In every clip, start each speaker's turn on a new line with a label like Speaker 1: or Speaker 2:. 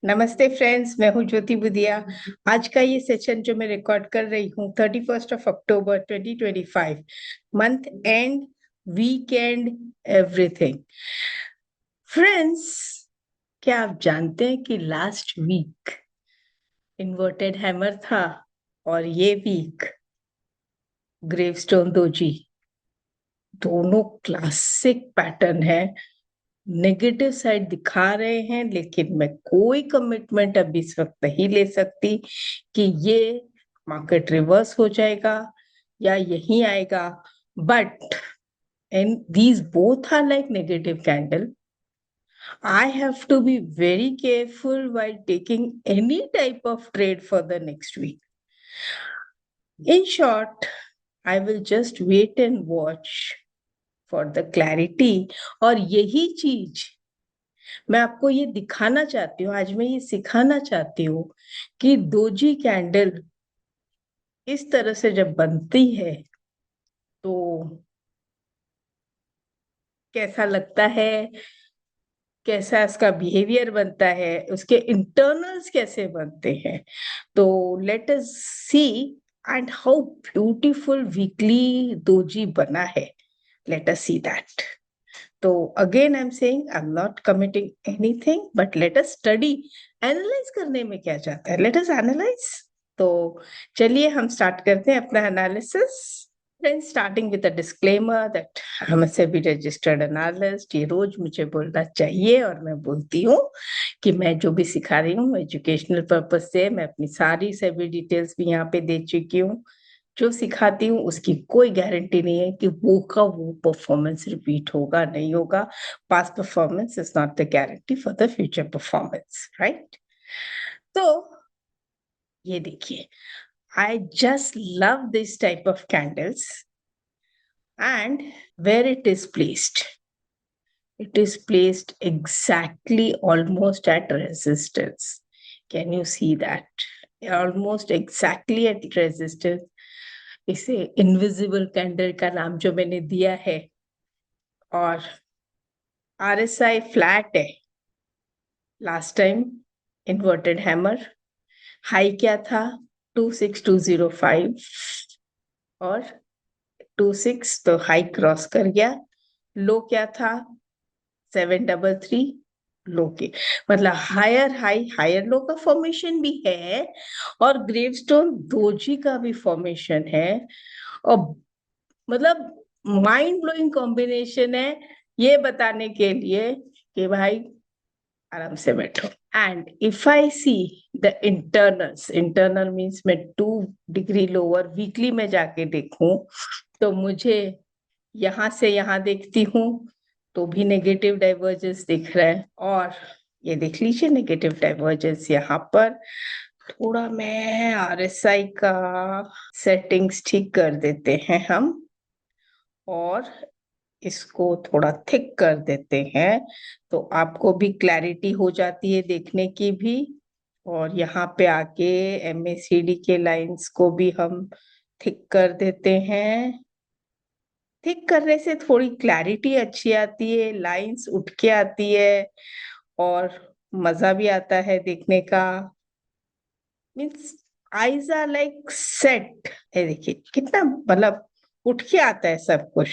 Speaker 1: नमस्ते फ्रेंड्स, मैं हूं ज्योति बुदिया। आज का ये सेशन जो मैं रिकॉर्ड कर रही हूँ 31 अक्टूबर 2025, month and, weekend, everything. Friends, क्या आप जानते हैं कि लास्ट वीक इन्वर्टेड हैमर था और ये वीक ग्रेवस्टोन दोजी। दोनों क्लासिक पैटर्न है। नेगेटिव साइड दिखा रहे हैं, लेकिन मैं कोई कमिटमेंट अभी इस वक्त नहीं ले सकती कि ये मार्केट रिवर्स हो जाएगा या यही आएगा। But and these both are like negative candle. I have to be very careful while taking any type of trade for the next week. In short, I will just wait and watch for the clarity. और यही चीज मैं आपको ये दिखाना चाहती हूँ, आज मैं ये सिखाना चाहती हूँ कि दोजी कैंडल इस तरह से जब बनती है तो कैसा लगता है, कैसा इसका बिहेवियर बनता है, उसके इंटरनल्स कैसे बनते हैं। तो let us see and how beautiful weekly doji बना है. Let us see that. तो again I am saying, I am not committing anything, but let us study. Analyse करने में क्या जाता है, लेट अस एनालाइज. तो चलिए हम स्टार्ट करते हैं अपना analysis. Then starting with a disclaimer that I'm a SEBI registered analyst. ये रोज मुझे बोलना चाहिए और मैं बोलती हूँ कि मैं जो भी सिखा रही हूँ एजुकेशनल पर्पज से. मैं अपनी सारी SEBI डिटेल्स भी यहाँ पे दे चुकी हूँ. जो सिखाती हूँ उसकी कोई गारंटी नहीं है कि वो का वो परफॉर्मेंस रिपीट होगा नहीं होगा. Past performance is not the guarantee for the future performance, right. तो ये देखिए, I just love this type of candles and where it is placed. It is placed exactly almost at resistance. Can you see that? Almost exactly at resistance. इसे invisible candle का नाम जो मैंने दिया है. और RSI फ्लैट है. Last time inverted hammer. High क्या था? 26205 और 26, तो हाई क्रॉस कर गया. लो क्या था? 733. लो के मतलब हायर हाई हायर लो का फॉर्मेशन भी है और ग्रेवस्टोन दोजी का भी फॉर्मेशन है. और मतलब माइंड ब्लोइंग कॉम्बिनेशन है, ये बताने के लिए कि भाई आराम से बैठो. And if I see the internals, internal means मैं 2 डिग्री लोअर वीकली में जाके देखूं तो मुझे यहां से यहां देखती हूँ तो भी नेगेटिव डाइवर्जेंस दिख रहा है. और ये देख लीजिए नेगेटिव डाइवर्जेंस यहाँ पर. थोड़ा मैं RSI का सेटिंग्स ठीक कर देते हैं हम और इसको थोड़ा थिक कर देते हैं तो आपको भी क्लैरिटी हो जाती है देखने की भी. और यहाँ पे आके MACD के लाइंस को भी हम थिक कर देते हैं. थिक करने से थोड़ी क्लैरिटी अच्छी आती है, लाइंस उठ के आती है और मजा भी आता है देखने का. Means eyes are like set है. देखिए कितना मतलब उठ के आता है सब कुछ.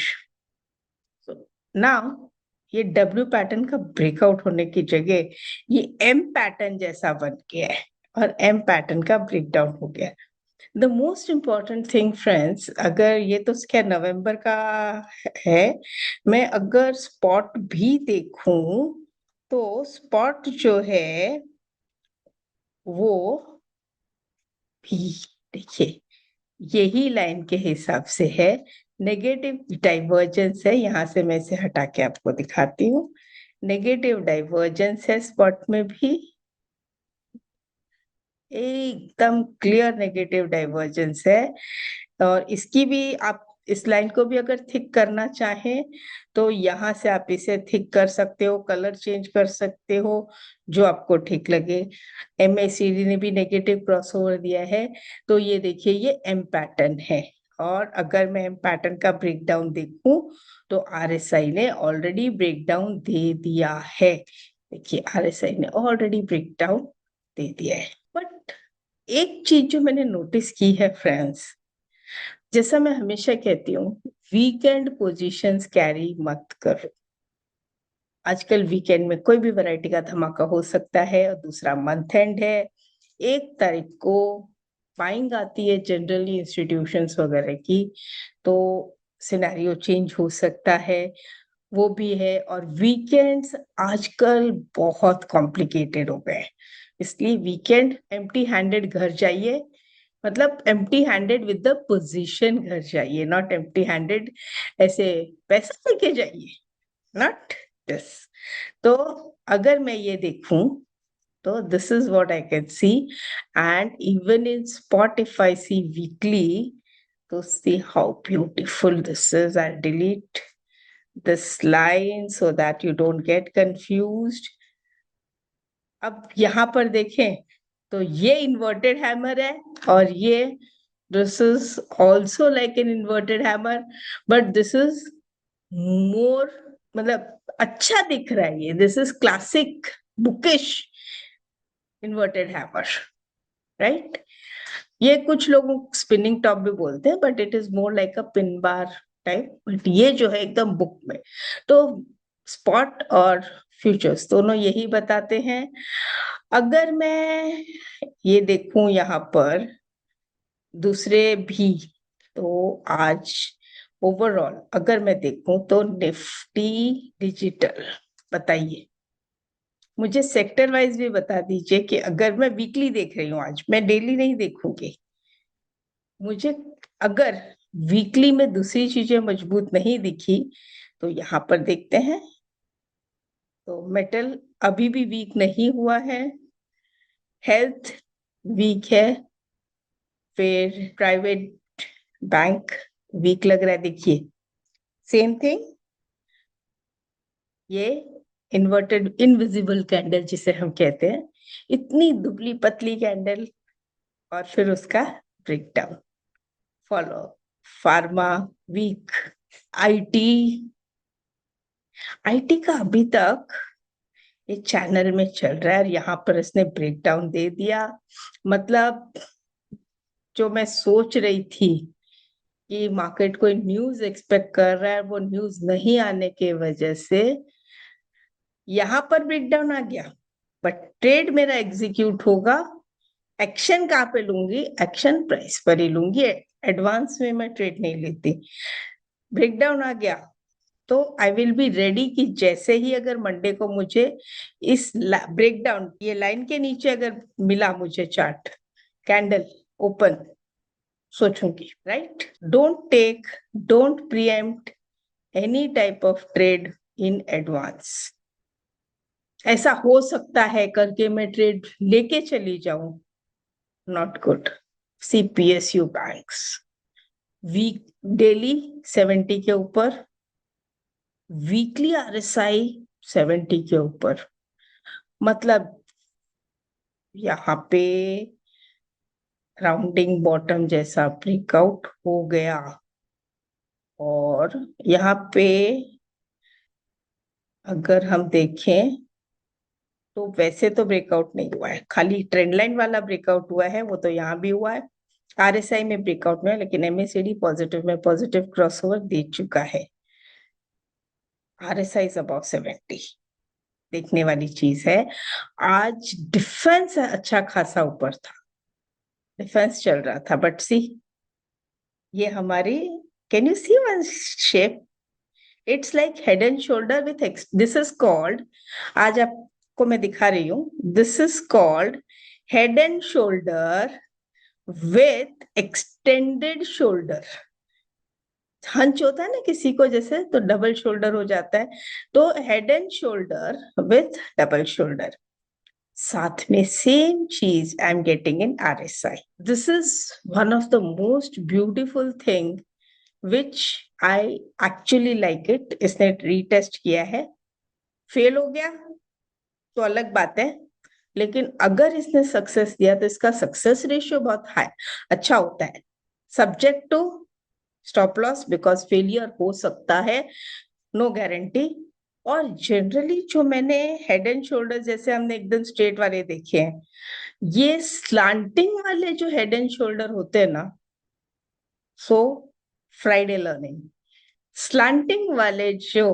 Speaker 1: नाउ ये W पैटर्न का ब्रेकआउट होने की जगह ये M पैटर्न जैसा बन गया है और M पैटर्न का ब्रेकडाउन हो गया. The most important thing friends, अगर ये तो क्या नवंबर का है, मैं अगर स्पॉट भी देखूं तो स्पॉट जो है वो भी देखिए यही लाइन के हिसाब से है. नेगेटिव डाइवर्जेंस है. यहां से मैं इसे हटा के आपको दिखाती हूँ. नेगेटिव डाइवर्जेंस है स्पॉट में भी, एकदम क्लियर नेगेटिव डाइवर्जेंस है. और इसकी भी आप इस लाइन को भी अगर थिक करना चाहें तो यहाँ से आप इसे थिक कर सकते हो, कलर चेंज कर सकते हो, जो आपको ठीक लगे. MACD ने भी नेगेटिव क्रॉसओवर दिया है. तो ये देखिए ये M पैटर्न है. और अगर मैं M पैटर्न का ब्रेकडाउन देखूं तो RSI ने ऑलरेडी ब्रेकडाउन दे दिया है. देखिए RSI ने ऑलरेडी ब्रेकडाउन दे दिया है। बट एक चीज जो मैंने नोटिस की है फ्रेंड्स, जैसा मैं हमेशा कहती हूँ, वीकेंड पोजीशंस कैरी मत करो। आजकल वीकेंड में कोई भी वैरायटी का धमाका हो सकता है, और दूसरा मंथ एंड है। 1 तारीख को बाइंग आती है जनरली इंस्टीट्यूशंस वगैरह की, तो सिनेरियो चेंज हो सकता है, वो भी है। और वीकेंड्स आजकल बहुत कॉम्प्लिकेटेड हो गए, इसलिए वीकेंड एम्प्टी हैंडेड घर जाइए, मतलब empty handed with the position घर जाइए, नॉट एम्प्टी हैंडेड ऐसे पैसा लेके जाइए, नॉट दिस। तो अगर मैं ये देखूं तो this is what I can see, and even in spot if I see weekly, तो see how beautiful this is. I delete this line so that you don't get confused. अब यहाँ पर देखें तो ये inverted hammer है, और ये this is also like an inverted hammer, but this is more, मतलब अच्छा दिख रहा है ये। this is classic bookish inverted hammer, right? ये कुछ लोग स्पिनिंग टॉप भी बोलते हैं, but it is more like a pin bar type. But ये जो है एकदम बुक में, तो स्पॉट और फ्यूचर्स दोनों यही बताते हैं। अगर मैं ये देखूं यहाँ पर दूसरे भी, तो आज ओवरऑल अगर मैं देखूं तो निफ्टी डिजिटल, बताइए मुझे सेक्टर वाइज भी बता दीजिए कि अगर मैं वीकली देख रही हूँ, आज मैं डेली नहीं देखूंगी, मुझे अगर वीकली में दूसरी चीजें मजबूत नहीं दिखी तो यहाँ पर देखते हैं। तो मेटल अभी भी वीक नहीं हुआ है, हेल्थ वीक है, फिर प्राइवेट बैंक वीक लग रहा है। देखिए सेम थिंग, ये इन्वर्टेड इनविजिबल कैंडल जिसे हम कहते हैं, इतनी दुबली पतली कैंडल, और फिर उसका breakdown follow. Pharma weak, IT, IT का अभी तक ये चैनल में चल रहा है, और यहाँ पर इसने ब्रेकडाउन दे दिया। मतलब जो मैं सोच रही थी कि मार्केट कोई न्यूज एक्सपेक्ट कर रहा है, वो न्यूज नहीं आने के वजह से यहाँ पर ब्रेकडाउन आ गया। बट ट्रेड मेरा एग्जीक्यूट होगा। एक्शन कहाँ पे लूंगी? एक्शन प्राइस पर ही लूंगी, एडवांस में मैं ट्रेड नहीं लेती। ब्रेकडाउन आ गया तो आई विल बी रेडी कि जैसे ही अगर मंडे को मुझे इस ब्रेकडाउन, ये लाइन के नीचे अगर मिला मुझे चार्ट कैंडल ओपन, सोचूंगी, right? Don't preempt any type of trade in advance. ऐसा हो सकता है करके मैं ट्रेड लेके चली जाऊं, not good. CPSU banks weak daily 70 के ऊपर, वीकली आरएसआई 70 के ऊपर, मतलब यहाँ पे राउंडिंग बॉटम जैसा ब्रेकआउट हो गया। और यहाँ पे अगर हम देखें तो वैसे तो ब्रेकआउट नहीं हुआ है, खाली ट्रेंड लाइन वाला ब्रेकआउट हुआ है, वो तो यहाँ भी हुआ है। आरएसआई में ब्रेकआउट में है, लेकिन एमएससीडी पॉजिटिव में पॉजिटिव क्रॉसओवर दे चुका है। आरएसआई इज अबाउट 70, देखने वाली चीज है। आज डिफेंस अच्छा खासा ऊपर था, डिफेंस चल रहा था, बट सी ये हमारी, can you see one shape? It's like head and shoulder with this is called, आज आपको मैं दिखा रही हूं, this is called head and shoulder with extended shoulder. Hunch होता है ना किसी को जैसे, तो डबल शोल्डर हो जाता है, तो head and shoulder with double shoulder. साथ में सेम चीज I am getting in RSI. This is one of the most beautiful thing which I actually like it. इसने रीटेस्ट किया है, फेल हो गया तो अलग बात है, लेकिन अगर इसने सक्सेस दिया तो इसका सक्सेस रेशियो बहुत हाई, अच्छा होता है, subject to stop loss, because failure हो सकता है, नो गारंटी। और जनरली जो मैंने हेड एंड शोल्डर जैसे हमने एकदम स्ट्रेट वाले देखे हैं, ये स्लांटिंग वाले जो हेड एंड शोल्डर होते हैं ना, सो फ्राइडे लर्निंग, स्लांटिंग वाले जो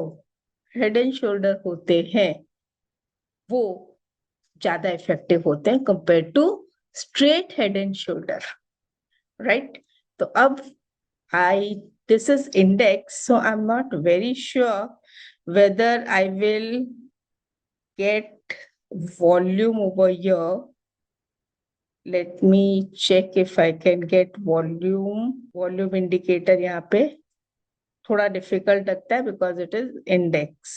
Speaker 1: हेड एंड शोल्डर होते हैं वो ज्यादा इफेक्टिव होते हैं compare to straight head and shoulder, right? तो अब I this is index, so I'm not very sure whether I will get volume over here. Let me check if I can get volume. Volume indicator यहाँ पे थोड़ा difficult लगता है because it is index.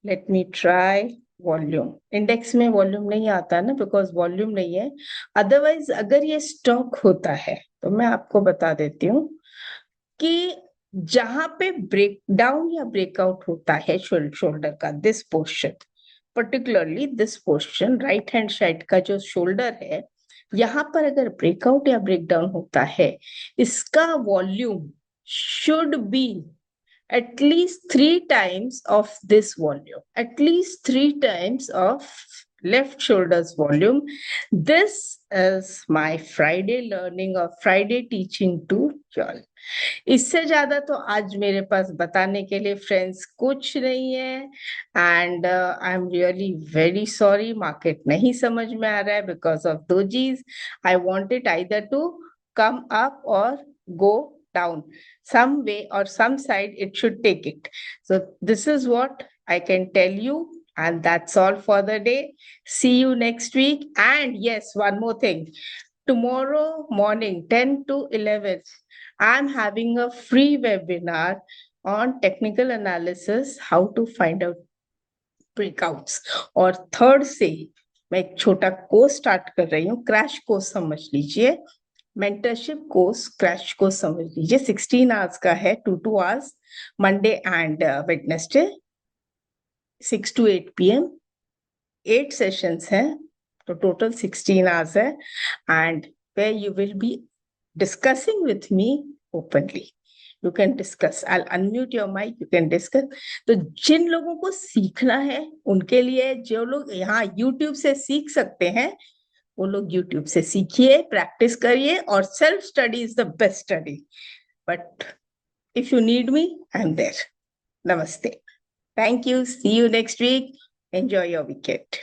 Speaker 1: Let me try volume. Index में volume नहीं आता ना because volume नहीं है. Otherwise अगर ये stock होता है तो मैं आपको बता देती हूँ कि जहां पे ब्रेक डाउन या ब्रेकआउट होता है शोल्डर का, this portion, particularly this portion right hand side का जो शोल्डर है, यहाँ पर अगर ब्रेकआउट या ब्रेकडाउन होता है, इसका volume should be at least 3 times of this volume, at least 3 times of left shoulder's volume. This is my Friday learning or Friday teaching to y'all. इससे ज्यादा तो आज मेरे पास बताने के लिए फ्रेंड्स कुछ नहीं है, and I am really very sorry, market नहीं समझ में आ रहा है बिकॉज ऑफ दो चीज. I want it either to come up or go down, some way or some side it should take it. So this is what I can tell you, and that's all for the day. See you next week. And yes, one more thing, tomorrow morning 10 to 11 I'm having a free webinar on technical analysis, how to find out breakouts. और third से मैं एक छोटा course start कर रही हूँ, crash course समझ लीजिए, मेंटरशिप कोर्स क्रैश कोर्स समझ लीजिए. 16 आवर्स का है, 2 hours, Monday and Wednesday 6 to 8 PM. 8 sessions हैं, तो टोटल 16 आवर्स है, and where you will be discussing with me openly. You can discuss. I'll unmute your mic. You can discuss. तो जिन लोगों को सीखना है उनके लिए, जो लोग यहाँ YouTube से सीख सकते हैं वो लोग YouTube से सीखिए, प्रैक्टिस करिए, और self study is the best study. But if you need me, I am there. नमस्ते. Thank you. See you next week. Enjoy your weekend.